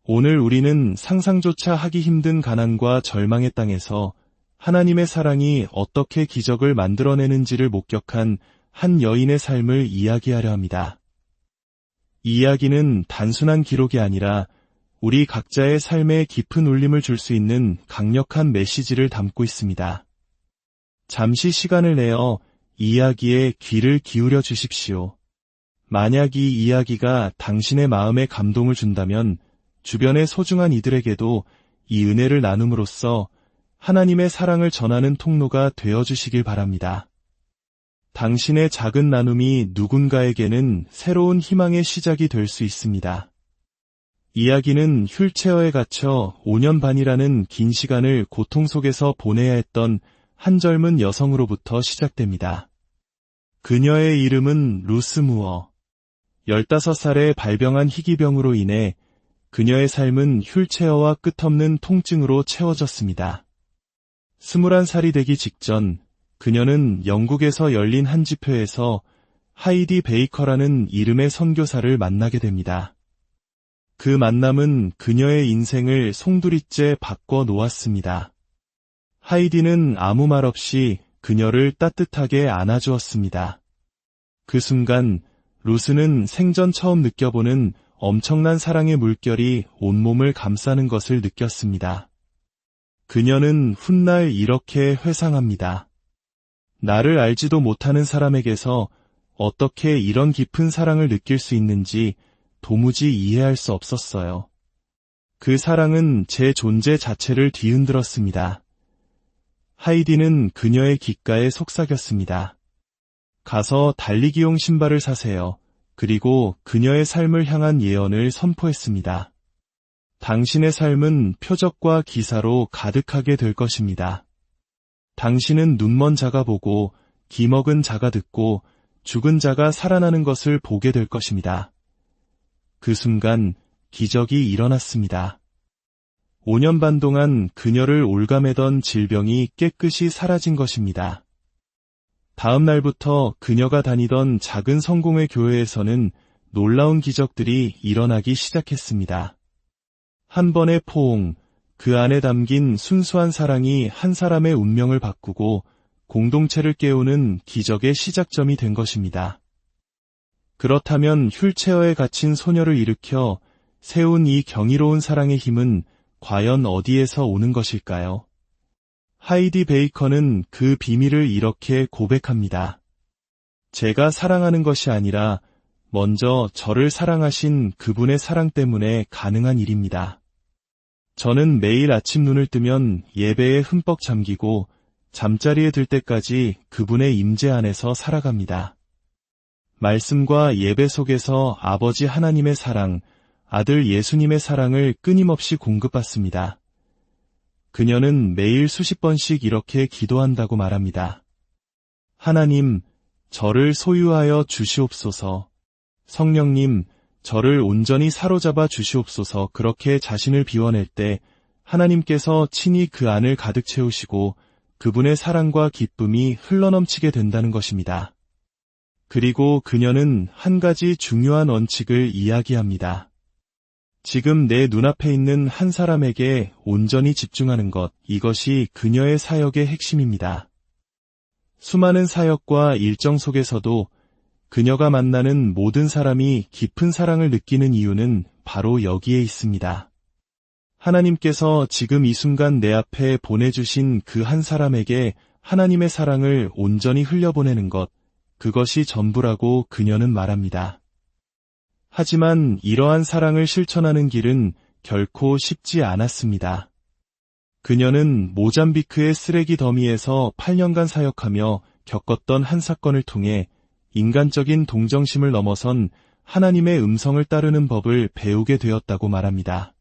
오늘 우리는 상상조차 하기 힘든 가난과 절망의 땅에서 하나님의 사랑이 어떻게 기적을 만들어내는지를 목격한 한 여인의 삶을 이야기하려 합니다. 이 이야기는 단순한 기록이 아니라 우리 각자의 삶에 깊은 울림을 줄 수 있는 강력한 메시지를 담고 있습니다. 잠시 시간을 내어 이 이야기에 귀를 기울여 주십시오. 만약 이 이야기가 당신의 마음에 감동을 준다면 주변의 소중한 이들에게도 이 은혜를 나눔으로써 하나님의 사랑을 전하는 통로가 되어주시길 바랍니다. 당신의 작은 나눔이 누군가에게는 새로운 희망의 시작이 될 수 있습니다. 이야기는 휠체어에 갇혀 5년 반이라는 긴 시간을 고통 속에서 보내야 했던 한 젊은 여성으로부터 시작됩니다. 그녀의 이름은 루스 무어. 15살에 발병한 희귀병으로 인해 그녀의 삶은 휠체어와 끝없는 통증으로 채워졌습니다. 21살이 되기 직전 그녀는 영국에서 열린 한 집회에서 하이디 베이커라는 이름의 선교사를 만나게 됩니다. 그 만남은 그녀의 인생을 송두리째 바꿔 놓았습니다. 하이디는 아무 말 없이 그녀를 따뜻하게 안아주었습니다. 그 순간 루스는 생전 처음 느껴보는 엄청난 사랑의 물결이 온몸을 감싸는 것을 느꼈습니다. 그녀는 훗날 이렇게 회상합니다. 나를 알지도 못하는 사람에게서 어떻게 이런 깊은 사랑을 느낄 수 있는지 도무지 이해할 수 없었어요. 그 사랑은 제 존재 자체를 뒤흔들었습니다. 하이디는 그녀의 귓가에 속삭였습니다. 가서 달리기용 신발을 사세요. 그리고 그녀의 삶을 향한 예언을 선포했습니다. 당신의 삶은 표적과 기사로 가득하게 될 것입니다. 당신은 눈먼 자가 보고 기먹은 자가 듣고 죽은 자가 살아나는 것을 보게 될 것입니다. 그 순간 기적이 일어났습니다. 5년 반 동안 그녀를 올가매던 질병이 깨끗이 사라진 것입니다. 다음 날부터 그녀가 다니던 작은 성공회 교회에서는 놀라운 기적들이 일어나기 시작했습니다. 한 번의 포옹, 그 안에 담긴 순수한 사랑이 한 사람의 운명을 바꾸고 공동체를 깨우는 기적의 시작점이 된 것입니다. 그렇다면 휠체어에 갇힌 소녀를 일으켜 세운 이 경이로운 사랑의 힘은 과연 어디에서 오는 것일까요? 하이디 베이커는 그 비밀을 이렇게 고백합니다. 제가 사랑하는 것이 아니라 먼저 저를 사랑하신 그분의 사랑 때문에 가능한 일입니다. 저는 매일 아침 눈을 뜨면 예배에 흠뻑 잠기고 잠자리에 들 때까지 그분의 임재 안에서 살아갑니다. 말씀과 예배 속에서 아버지 하나님의 사랑, 아들 예수님의 사랑을 끊임없이 공급받습니다. 그녀는 매일 수십 번씩 이렇게 기도한다고 말합니다. 하나님, 저를 소유하여 주시옵소서. 성령님, 저를 온전히 사로잡아 주시옵소서. 그렇게 자신을 비워낼 때 하나님께서 친히 그 안을 가득 채우시고 그분의 사랑과 기쁨이 흘러넘치게 된다는 것입니다. 그리고 그녀는 한 가지 중요한 원칙을 이야기합니다. 지금 내 눈앞에 있는 한 사람에게 온전히 집중하는 것, 이것이 그녀의 사역의 핵심입니다. 수많은 사역과 일정 속에서도 그녀가 만나는 모든 사람이 깊은 사랑을 느끼는 이유는 바로 여기에 있습니다. 하나님께서 지금 이 순간 내 앞에 보내주신 그 한 사람에게 하나님의 사랑을 온전히 흘려보내는 것, 그것이 전부라고 그녀는 말합니다. 하지만 이러한 사랑을 실천하는 길은 결코 쉽지 않았습니다. 그녀는 모잠비크의 쓰레기 더미에서 8년간 사역하며 겪었던 한 사건을 통해 인간적인 동정심을 넘어선 하나님의 음성을 따르는 법을 배우게 되었다고 말합니다.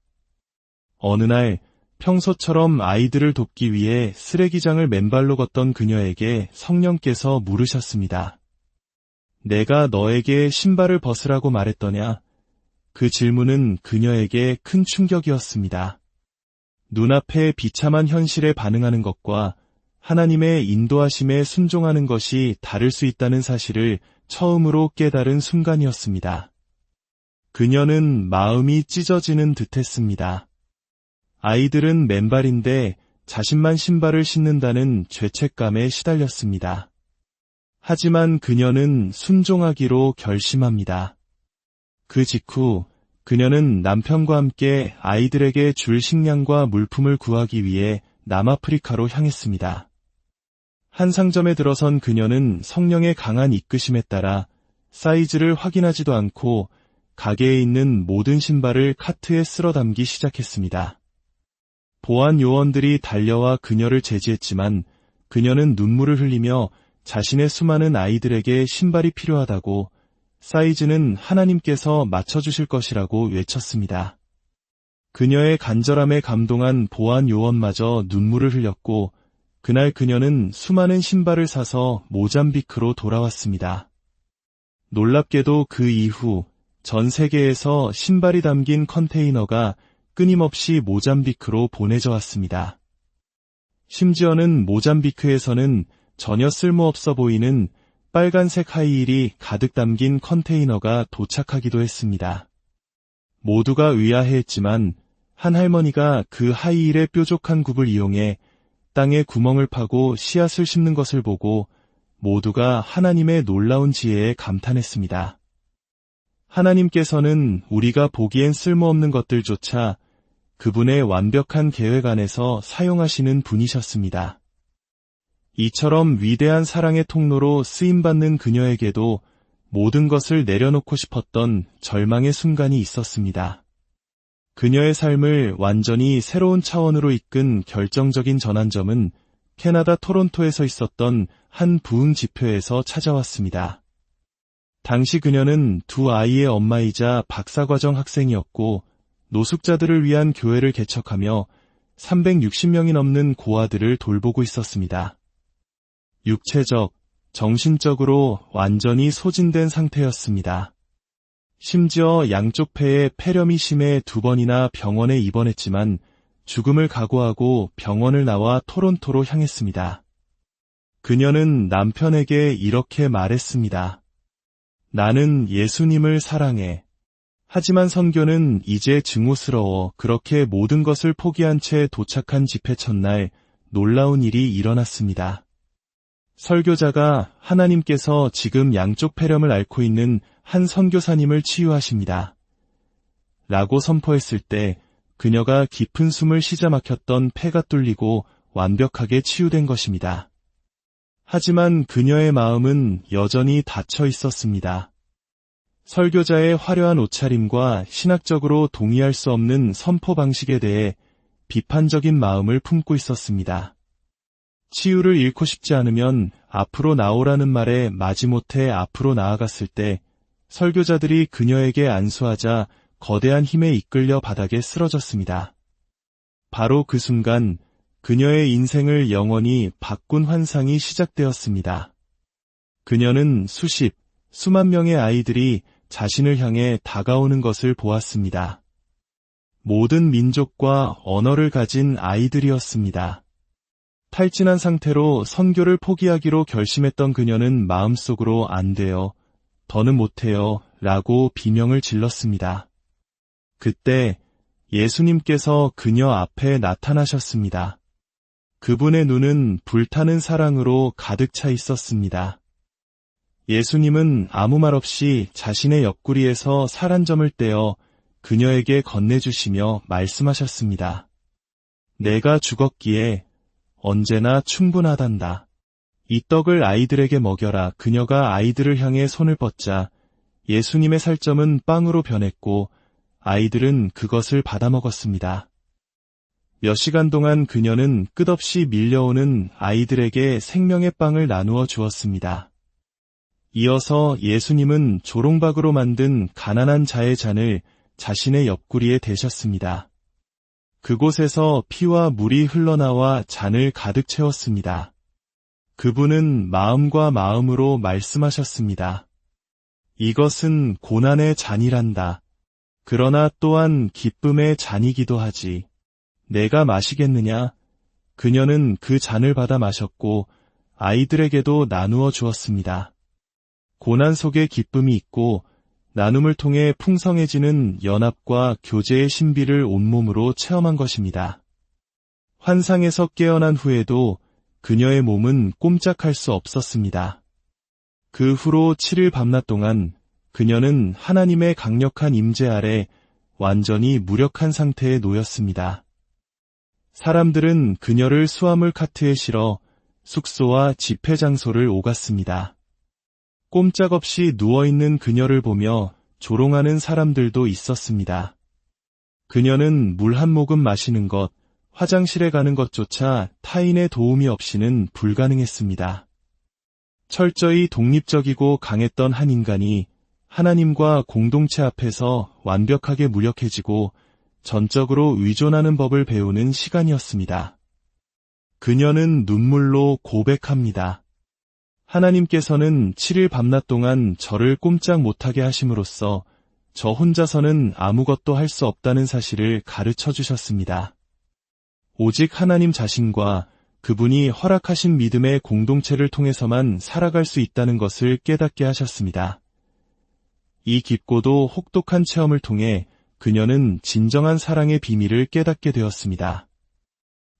어느 날 평소처럼 아이들을 돕기 위해 쓰레기장을 맨발로 걷던 그녀에게 성령께서 물으셨습니다. 내가 너에게 신발을 벗으라고 말했더냐? 그 질문은 그녀에게 큰 충격이었습니다. 눈앞에 비참한 현실에 반응하는 것과 하나님의 인도하심에 순종하는 것이 다를 수 있다는 사실을 처음으로 깨달은 순간이었습니다. 그녀는 마음이 찢어지는 듯했습니다. 아이들은 맨발인데 자신만 신발을 신는다는 죄책감에 시달렸습니다. 하지만 그녀는 순종하기로 결심합니다. 그 직후 그녀는 남편과 함께 아이들에게 줄 식량과 물품을 구하기 위해 남아프리카로 향했습니다. 한 상점에 들어선 그녀는 성령의 강한 이끄심에 따라 사이즈를 확인하지도 않고 가게에 있는 모든 신발을 카트에 쓸어 담기 시작했습니다. 보안 요원들이 달려와 그녀를 제지했지만 그녀는 눈물을 흘리며 자신의 수많은 아이들에게 신발이 필요하다고 사이즈는 하나님께서 맞춰주실 것이라고 외쳤습니다. 그녀의 간절함에 감동한 보안 요원마저 눈물을 흘렸고 그날 그녀는 수많은 신발을 사서 모잠비크로 돌아왔습니다. 놀랍게도 그 이후 전 세계에서 신발이 담긴 컨테이너가 끊임없이 모잠비크로 보내져 왔습니다. 심지어는 모잠비크에서는 전혀 쓸모없어 보이는 빨간색 하이힐이 가득 담긴 컨테이너가 도착하기도 했습니다. 모두가 의아해했지만 한 할머니가 그 하이힐의 뾰족한 굽을 이용해 땅에 구멍을 파고 씨앗을 심는 것을 보고 모두가 하나님의 놀라운 지혜에 감탄했습니다. 하나님께서는 우리가 보기엔 쓸모없는 것들조차 그분의 완벽한 계획 안에서 사용하시는 분이셨습니다. 이처럼 위대한 사랑의 통로로 쓰임받는 그녀에게도 모든 것을 내려놓고 싶었던 절망의 순간이 있었습니다. 그녀의 삶을 완전히 새로운 차원으로 이끈 결정적인 전환점은 캐나다 토론토에서 있었던 한 부흥 집회에서 찾아왔습니다. 당시 그녀는 두 아이의 엄마이자 박사과정 학생이었고 노숙자들을 위한 교회를 개척하며 360명이 넘는 고아들을 돌보고 있었습니다. 육체적, 정신적으로 완전히 소진된 상태였습니다. 심지어 양쪽 폐에 폐렴이 심해 2번이나 병원에 입원했지만 죽음을 각오하고 병원을 나와 토론토로 향했습니다. 그녀는 남편에게 이렇게 말했습니다. 나는 예수님을 사랑해. 하지만 선교는 이제 증오스러워. 그렇게 모든 것을 포기한 채 도착한 집회 첫날 놀라운 일이 일어났습니다. 설교자가 하나님께서 지금 양쪽 폐렴을 앓고 있는 한 선교사님을 치유하십니다. 라고 선포했을 때 그녀가 깊은 숨을 쉬자 막혔던 폐가 뚫리고 완벽하게 치유된 것입니다. 하지만 그녀의 마음은 여전히 닫혀 있었습니다. 설교자의 화려한 옷차림과 신학적으로 동의할 수 없는 선포 방식에 대해 비판적인 마음을 품고 있었습니다. 치유를 잃고 싶지 않으면 앞으로 나오라는 말에 마지못해 앞으로 나아갔을 때 설교자들이 그녀에게 안수하자 거대한 힘에 이끌려 바닥에 쓰러졌습니다. 바로 그 순간 그녀의 인생을 영원히 바꾼 환상이 시작되었습니다. 그녀는 수만 명의 아이들이 자신을 향해 다가오는 것을 보았습니다. 모든 민족과 언어를 가진 아이들이었습니다. 탈진한 상태로 선교를 포기하기로 결심했던 그녀는 마음속으로 안 돼요, 더는 못해요 라고 비명을 질렀습니다. 그때 예수님께서 그녀 앞에 나타나셨습니다. 그분의 눈은 불타는 사랑으로 가득 차 있었습니다. 예수님은 아무 말 없이 자신의 옆구리에서 살 한 점을 떼어 그녀에게 건네주시며 말씀하셨습니다. 내가 죽었기에 언제나 충분하단다. 이 떡을 아이들에게 먹여라. 그녀가 아이들을 향해 손을 뻗자 예수님의 살점은 빵으로 변했고 아이들은 그것을 받아먹었습니다. 몇 시간 동안 그녀는 끝없이 밀려오는 아이들에게 생명의 빵을 나누어 주었습니다. 이어서 예수님은 조롱박으로 만든 가난한 자의 잔을 자신의 옆구리에 대셨습니다. 그곳에서 피와 물이 흘러나와 잔을 가득 채웠습니다. 그분은 마음과 마음으로 말씀하셨습니다. 이것은 고난의 잔이란다. 그러나 또한 기쁨의 잔이기도 하지. 내가 마시겠느냐? 그녀는 그 잔을 받아 마셨고 아이들에게도 나누어 주었습니다. 고난 속에 기쁨이 있고 나눔을 통해 풍성해지는 연합과 교제의 신비를 온몸으로 체험한 것입니다. 환상에서 깨어난 후에도 그녀의 몸은 꼼짝할 수 없었습니다. 그 후로 7일 밤낮 동안 그녀는 하나님의 강력한 임재 아래 완전히 무력한 상태에 놓였습니다. 사람들은 그녀를 수화물 카트에 실어 숙소와 집회 장소를 오갔습니다. 꼼짝없이 누워있는 그녀를 보며 조롱하는 사람들도 있었습니다. 그녀는 물 한 모금 마시는 것, 화장실에 가는 것조차 타인의 도움이 없이는 불가능했습니다. 철저히 독립적이고 강했던 한 인간이 하나님과 공동체 앞에서 완벽하게 무력해지고 전적으로 의존하는 법을 배우는 시간이었습니다. 그녀는 눈물로 고백합니다. 하나님께서는 7일 밤낮 동안 저를 꼼짝 못하게 하심으로써 저 혼자서는 아무것도 할 수 없다는 사실을 가르쳐 주셨습니다. 오직 하나님 자신과 그분이 허락하신 믿음의 공동체를 통해서만 살아갈 수 있다는 것을 깨닫게 하셨습니다. 이 깊고도 혹독한 체험을 통해 그녀는 진정한 사랑의 비밀을 깨닫게 되었습니다.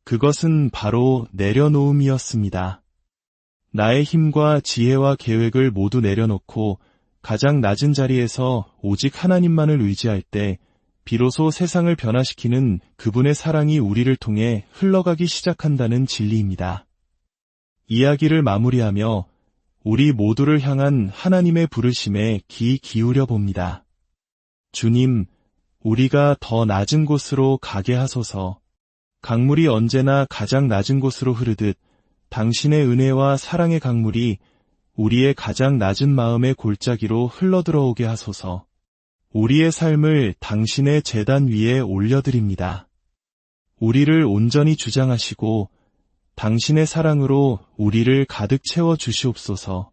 그것은 바로 내려놓음이었습니다. 나의 힘과 지혜와 계획을 모두 내려놓고 가장 낮은 자리에서 오직 하나님만을 의지할 때 비로소 세상을 변화시키는 그분의 사랑이 우리를 통해 흘러가기 시작한다는 진리입니다. 이야기를 마무리하며 우리 모두를 향한 하나님의 부르심에 귀 기울여 봅니다. 주님, 우리가 더 낮은 곳으로 가게 하소서. 강물이 언제나 가장 낮은 곳으로 흐르듯 당신의 은혜와 사랑의 강물이 우리의 가장 낮은 마음의 골짜기로 흘러들어오게 하소서. 우리의 삶을 당신의 제단 위에 올려드립니다. 우리를 온전히 주장하시고 당신의 사랑으로 우리를 가득 채워 주시옵소서.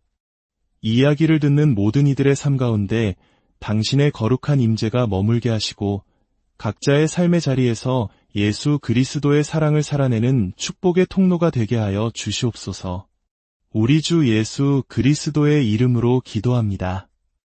이야기를 듣는 모든 이들의 삶 가운데 당신의 거룩한 임재가 머물게 하시고 각자의 삶의 자리에서 예수 그리스도의 사랑을 살아내는 축복의 통로가 되게 하여 주시옵소서. 우리 주 예수 그리스도의 이름으로 기도합니다.